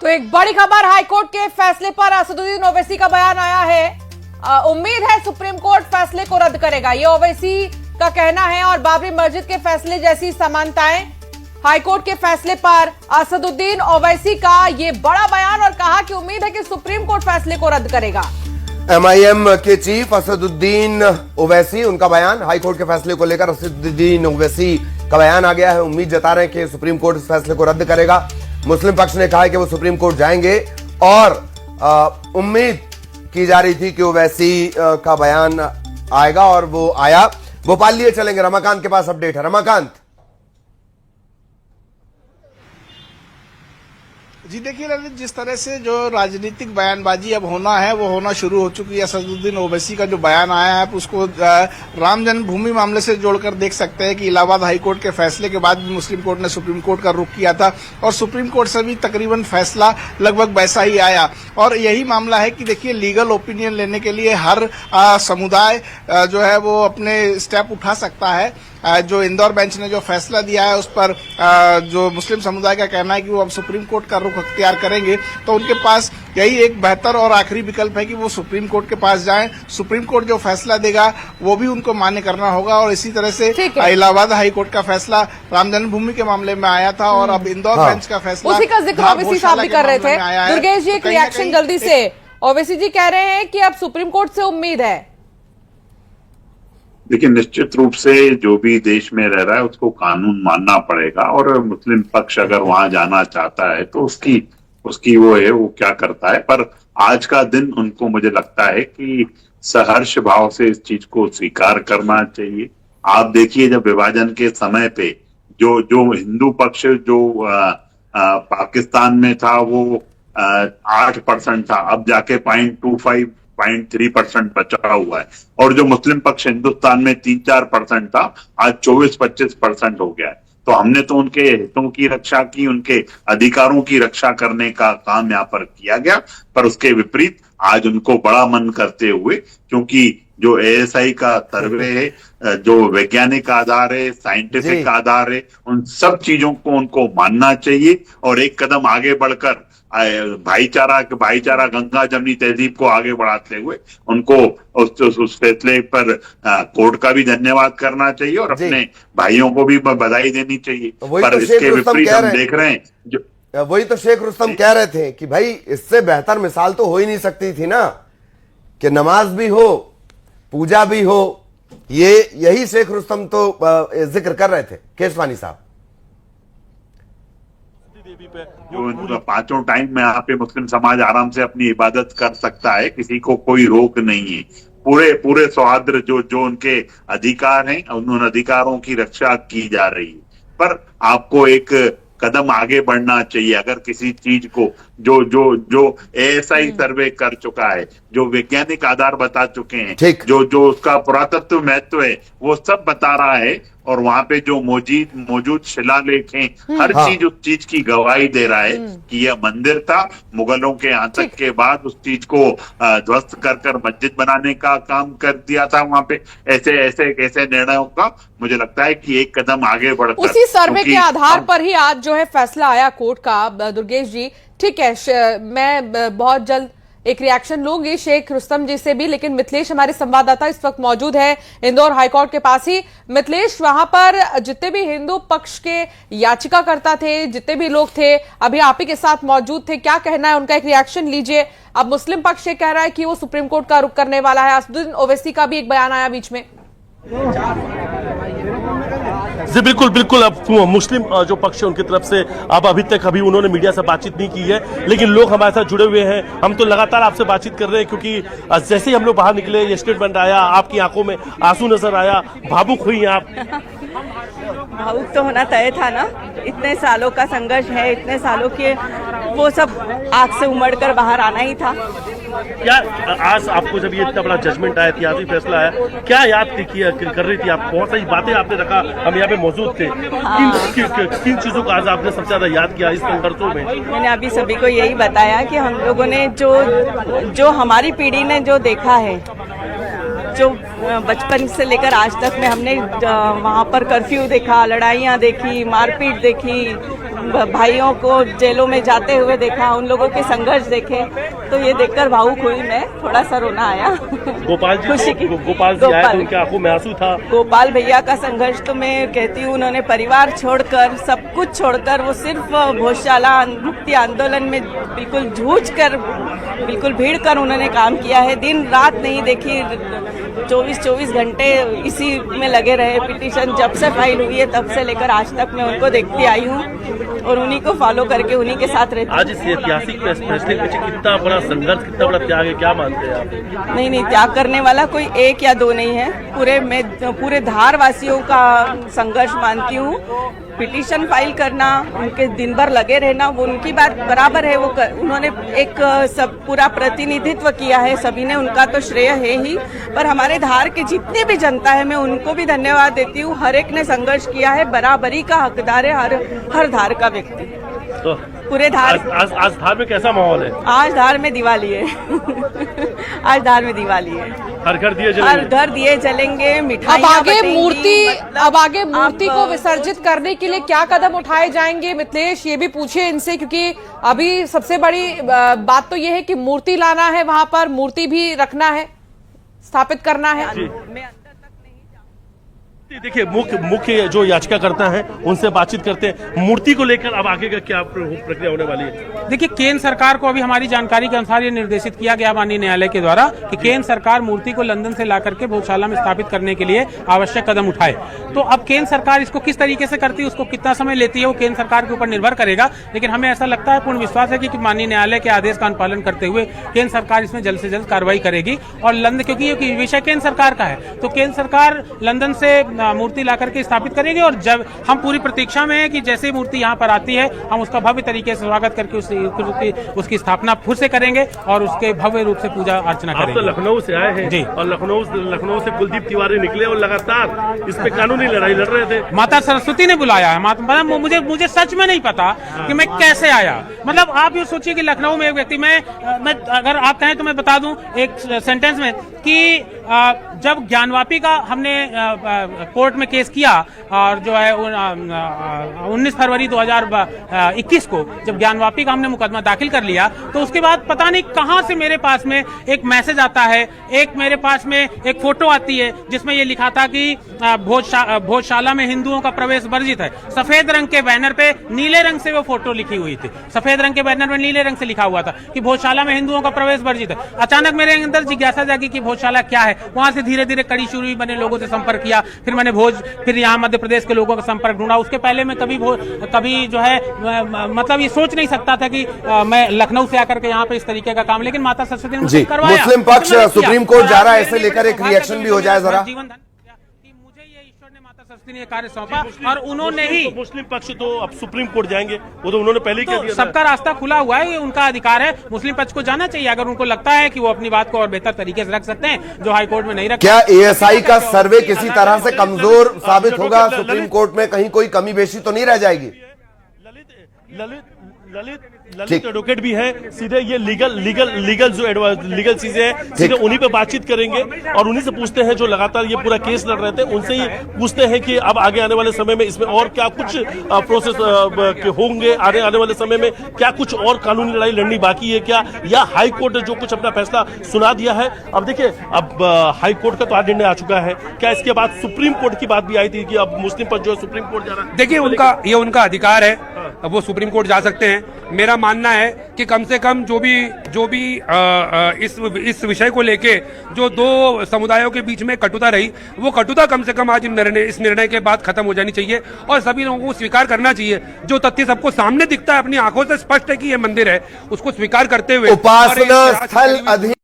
तो एक बड़ी खबर, हाईकोर्ट के फैसले पर असदुद्दीन ओवैसी का बयान आया है। उम्मीद है सुप्रीम कोर्ट फैसले को रद्द करेगा, ये ओवैसी का कहना है। और बाबरी मस्जिद के फैसले जैसी समानताएं, हाईकोर्ट के फैसले पर असदुद्दीन ओवैसी का ये बड़ा बयान और कहा कि उम्मीद है कि सुप्रीम कोर्ट फैसले को रद्द करेगा। MIM के चीफ असदुद्दीन ओवैसी, उनका बयान हाईकोर्ट के फैसले को लेकर असदुद्दीन ओवैसी का बयान आ गया है। उम्मीद जता रहे हैं कि सुप्रीम कोर्ट इस फैसले को रद्द करेगा। मुस्लिम पक्ष ने कहा है कि वो सुप्रीम कोर्ट जाएंगे और उम्मीद की जा रही थी कि ओवैसी का बयान आएगा और वो आया। भोपाल लिए चलेंगे, रमाकांत के पास अपडेट है। रमाकांत जी देखिए ललित, जिस तरह से जो राजनीतिक बयानबाजी अब होना है वो होना शुरू हो चुकी है। असदुद्दीन ओवैसी का जो बयान आया है उसको राम जन्मभूमि मामले से जोड़कर देख सकते हैं कि इलाहाबाद हाईकोर्ट के फैसले के बाद भी मुस्लिम कोर्ट ने सुप्रीम कोर्ट का रुख किया था और सुप्रीम कोर्ट से भी तकरीबन फैसला लगभग वैसा ही आया। और यही मामला है कि देखिए लीगल ओपिनियन लेने के लिए हर समुदाय जो है वो अपने स्टेप उठा सकता है। जो इंदौर बेंच ने जो फैसला दिया है उस पर जो मुस्लिम समुदाय का कहना है कि वो अब सुप्रीम कोर्ट का रुख अख्तियार करेंगे, तो उनके पास यही एक बेहतर और आखिरी विकल्प है कि वो सुप्रीम कोर्ट के पास जाएं। सुप्रीम कोर्ट जो फैसला देगा वो भी उनको मान्य करना होगा। और इसी तरह से इलाहाबाद हाई कोर्ट का फैसला राम जन्मभूमि के मामले में आया था और अब इंदौर बेंच का फैसला, उसी का जिक्र ओवैसी साहब भी कर रहे थे। दुर्गेश जी, एक रिएक्शन जल्दी से। ओवैसी जी कह रहे हैं कि अब सुप्रीम कोर्ट से उम्मीद है। देखिए, निश्चित रूप से जो भी देश में रह रहा है उसको कानून मानना पड़ेगा और मुस्लिम पक्ष अगर वहां जाना चाहता है तो उसकी वो है, वो क्या करता है। पर आज का दिन उनको मुझे लगता है कि सहर्ष भाव से इस चीज को स्वीकार करना चाहिए। आप देखिए, जब विभाजन के समय पे जो हिंदू पक्ष जो पाकिस्तान में था वो 8% था, अब जाके 0.3% बचा हुआ है। और जो मुस्लिम पक्ष हिंदुस्तान में 3-4% था, आज 24-25% हो गया है। तो हमने तो उनके हितों की रक्षा की, उनके अधिकारों की रक्षा करने का काम यहाँ पर किया गया। पर उसके विपरीत आज उनको बड़ा मन करते हुए, क्योंकि जो ASI का सर्वे है, जो वैज्ञानिक आधार है, साइंटिफिक आधार है, उन सब चीजों को उनको मानना चाहिए और एक कदम आगे बढ़कर भाईचारा गंगा जमनी तहजीब को आगे बढ़ाते हुए उनको उस फैसले पर कोर्ट का भी धन्यवाद करना चाहिए और अपने भाइयों को भी बधाई देनी चाहिए। पर इसके विपरीत हम देख रहे हैं वही तो शेख रुस्तम कह रहे थे कि भाई इससे बेहतर मिसाल तो हो ही नहीं सकती थी ना, कि नमाज भी हो, पूजा भी हो। यही शेख रुस्तम तो जिक्र कर रहे थे केशवानी साहब। जो 5 टाइम में यहाँ पे मुस्लिम समाज आराम से अपनी इबादत कर सकता है, किसी को कोई रोक नहीं है। पूरे सौहार्द जो उनके अधिकार हैं, उन अधिकारों की रक्षा की जा रही है। पर आपको एक कदम आगे बढ़ना चाहिए। अगर किसी चीज को जो ASI सर्वे कर चुका है, जो वैज्ञानिक आधार बता चुके हैं, जो उसका पुरातत्व महत्व है, वो सब बता रहा है। और वहां पे जो मौजूद शिलालेख हैं, हर चीज उस चीज की गवाही दे रहा है कि यह मंदिर था। मुगलों के आतंक के बाद उस चीज को ध्वस्त कर मस्जिद बनाने का काम कर दिया था वहां पे। ऐसे निर्णयों का मुझे लगता है कि एक कदम आगे बढ़कर उसी सर्वे के आधार पर ही आज जो है फैसला आया कोर्ट का। दुर्गेश जी, ठीक है, मैं बहुत जल्द एक रिएक्शन लूंगी शेख रुस्तम जी से भी, लेकिन मिथिलेश हमारे संवाददाता इस वक्त मौजूद है इंदौर हाईकोर्ट के पास ही। मिथिलेश, वहां पर जितने भी हिंदू पक्ष के याचिकाकर्ता थे, जितने भी लोग थे, अभी आप ही के साथ मौजूद थे, क्या कहना है उनका? एक रिएक्शन लीजिए। अब मुस्लिम पक्ष ये कह रहा है कि वो सुप्रीम कोर्ट का रुख करने वाला है। असदुद्दीन ओवैसी का भी एक बयान आया बीच में। जी बिल्कुल। अब मुस्लिम जो पक्ष है उनकी तरफ से अब अभी तक उन्होंने मीडिया से बातचीत नहीं की है, लेकिन लोग हमारे साथ जुड़े हुए हैं। हम तो लगातार आपसे बातचीत कर रहे हैं क्योंकि जैसे ही हम लोग बाहर निकले ये स्टेटमेंट आया, आपकी आंखों में आंसू नजर आया, भावुक हुई आप। भावुक तो होना तय था ना, इतने सालों का संघर्ष है, इतने सालों के वो सब आग से उमड़ कर बाहर आना ही था। क्या आज आपको जब ये इतना बड़ा जजमेंट आया, इतिहासी फैसला आया, क्या याद कर रही थी आप? बहुत सारी बातें आपने रखा, हम यहाँ पे मौजूद थे। किन चीजों को आज आपने सबसे ज्यादा याद किया इस संघर्षों में? मैंने अभी सभी को यही बताया कि हम लोगों ने जो हमारी पीढ़ी ने जो देखा है, जो बचपन से लेकर आज तक में हमने वहाँ पर कर्फ्यू देखा, लड़ाइयाँ देखी, मारपीट देखी, भाइयों को जेलों में जाते हुए देखा, उन लोगों के संघर्ष देखे, तो ये देखकर भावुक हुई मैं, थोड़ा सा रोना आया। गोपाल जी खुशी की गोपाल जी आए तो उनकी आंखों में आंसू था। गोपाल भैया का संघर्ष तो मैं कहती हूँ, उन्होंने परिवार छोड़कर, सब कुछ छोड़कर, वो सिर्फ भोजशाला मुक्ति आंदोलन में बिल्कुल जूझ कर, बिल्कुल भीड़ कर उन्होंने काम किया है। दिन रात नहीं देखी, 24 घंटे इसी में लगे रहे। पिटीशन जब से फाइल हुई है तब से लेकर आज तक मैं उनको देखती आई हूँ और उन्हीं को फॉलो करके उन्हीं के साथ रहती हूँ। आज इस ऐतिहासिक फैसले के पीछे कितना बड़ा संघर्ष, कितना बड़ा त्याग है, क्या मानते हैं आप? नहीं, त्याग करने वाला कोई एक या दो नहीं है, पूरे धार वासियों का संघर्ष मानती हूँ। पिटीशन फाइल करना, उनके दिन भर लगे रहना, वो उनकी बात बराबर है। उन्होंने एक सब पूरा प्रतिनिधित्व किया है, सभी ने, उनका तो श्रेय है ही, पर हमारे धार के जितने भी जनता है, मैं उनको भी धन्यवाद देती हूँ। हर एक ने संघर्ष किया है, बराबरी का हकदार है हर धार का व्यक्ति। तो पूरे धार आज धार में कैसा माहौल है? आज धार में दिवाली है। आज धार में दिवाली है। हर घर दिए जलेंगे, हर घर दिए जलेंगे, मिठाइयां अब आगे बटेंगी, मूर्ति को विसर्जित करने के लिए क्या कदम उठाए जाएंगे? मिथिलेश, ये भी पूछिए इनसे, क्योंकि अभी सबसे बड़ी बात तो ये है कि मूर्ति लाना है, वहां पर मूर्ति भी रखना है, स्थापित करना है। देखिए, मुख्य जो याचिकाकर्ता हैं उनसे बातचीत करते हैं। मूर्ति को लेकर अब आगे का क्या प्रक्रिया होने वाली है? देखिए, केंद्र सरकार को अभी हमारी जानकारी के अनुसार ये निर्देशित किया गया माननीय न्यायालय के द्वारा कि केंद्र सरकार मूर्ति को लंदन से ला करके भोजशाला में स्थापित करने के लिए आवश्यक कदम उठाए। तो अब केंद्र सरकार इसको किस तरीके से करती है, उसको कितना समय लेती है, वो केंद्र सरकार के ऊपर निर्भर करेगा। लेकिन हमें ऐसा लगता है, पूर्ण विश्वास है कि माननीय न्यायालय के आदेश का अनुपालन करते हुए केंद्र सरकार इसमें जल्द से जल्द कार्रवाई करेगी। और लंदन, क्योंकि ये विषय केंद्र सरकार का है, तो केंद्र सरकार लंदन से मूर्ति ला करके स्थापित करेंगे। और जब हम पूरी प्रतीक्षा में है कि जैसे ही मूर्ति यहाँ पर आती है, हम उसका भव्य तरीके से स्वागत करके उसकी स्थापना फिर से करेंगे और उसके भव्य रूप से पूजा अर्चना करेंगे। आप तो लखनऊ से आए हैं जी, और लखनऊ से कुलदीप तिवारी निकले और लगातार इस पे कानूनी लड़ाई लड़ रहे थे। माता सरस्वती ने बुलाया है। मुझे सच में नहीं पता कि मैं कैसे आया। मतलब आप ये सोचिए कि लखनऊ में एक व्यक्ति, मैं अगर आप कहें तो मैं बता दूं एक सेंटेंस में कि जब ज्ञानवापी का हमने कोर्ट में केस किया, और जो है 19 फरवरी 2021 को जब ज्ञानवापी का हमने मुकदमा दाखिल कर लिया, तो उसके बाद पता नहीं कहां से मेरे पास में एक मैसेज आता है, मेरे पास में एक फोटो आती है जिसमें ये लिखा था कि भोजशाला में हिंदुओं का प्रवेश वर्जित है। सफेद रंग के बैनर पे नीले रंग से वो फोटो लिखी हुई थी, सफेद रंग के बैनर में नीले रंग से लिखा हुआ था कि भोजशाला में हिंदुओं का प्रवेश वर्जित है। अचानक मेरे अंदर जिज्ञासा जागी कि भोजशाला क्या है। वहां से धीरे धीरे कड़ी शुरू हुई, मैंने लोगों से संपर्क किया, फिर यहाँ मध्य प्रदेश के लोगों का संपर्क ढूंढा। उसके पहले मैं कभी जो है मतलब ये सोच नहीं सकता था कि मैं लखनऊ से आकर के यहाँ पे इस तरीके का काम, लेकिन माता सरस्वती ने मुझे करवाया। मुस्लिम पक्ष सुप्रीम कोर्ट जा रहा है, ऐसे लेकर एक रिएक्शन भी हो जाए जरा। मुझे ये ईश्वर ने, माता सरस्वती ने कार्य सौंपा और उन्होंने ही, मुस्लिम पक्ष तो अब सुप्रीम कोर्ट जाएंगे, वो तो उन्होंने पहले ही कह दिया। सबका रास्ता खुला हुआ है, ये उनका अधिकार है। मुस्लिम पक्ष को जाना चाहिए अगर उनको लगता है कि वो अपनी बात को और बेहतर तरीके से रख सकते हैं, जो हाईकोर्ट में नहीं रख। क्या एएसआई का सर्वे किसी तरह से कमजोर साबित होगा? सुप्रीम कोर्ट में कहीं कोई कमी बेशी तो नहीं रह जाएगी? ललित एडवोकेट भी है, सीधे ये लीगल चीजें हैं, सीधे उन्हीं पे बातचीत करेंगे और उन्हीं से पूछते हैं जो लगातार ये पूरा केस लड़ रहे थे, उनसे ही पूछते हैं कि अब आगे आने वाले समय में इसमें और क्या कुछ प्रोसेस होंगे, आने वाले समय में क्या कुछ और कानूनी लड़ाई लड़नी बाकी है क्या, या हाई कोर्ट ने जो कुछ अपना फैसला सुना दिया है। अब देखिए, अब हाई कोर्ट का तो आज निर्णय आ चुका है, क्या इसके बाद सुप्रीम कोर्ट की बात भी आई थी कि अब मुस्लिम पक्ष जो है सुप्रीम कोर्ट जा रहा है? देखिए, उनका अधिकार है, अब वो सुप्रीम कोर्ट जा सकते हैं। मेरा मानना है कि कम से कम जो भी इस विषय को लेके जो दो समुदायों के बीच में कटुता रही, वो कटुता कम से कम आज इस निर्णय के बाद खत्म हो जानी चाहिए और सभी लोगों को स्वीकार करना चाहिए। जो तथ्य सबको सामने दिखता है, अपनी आंखों से स्पष्ट है कि ये मंदिर है, उसको स्वीकार करते हुए उपासना स्थल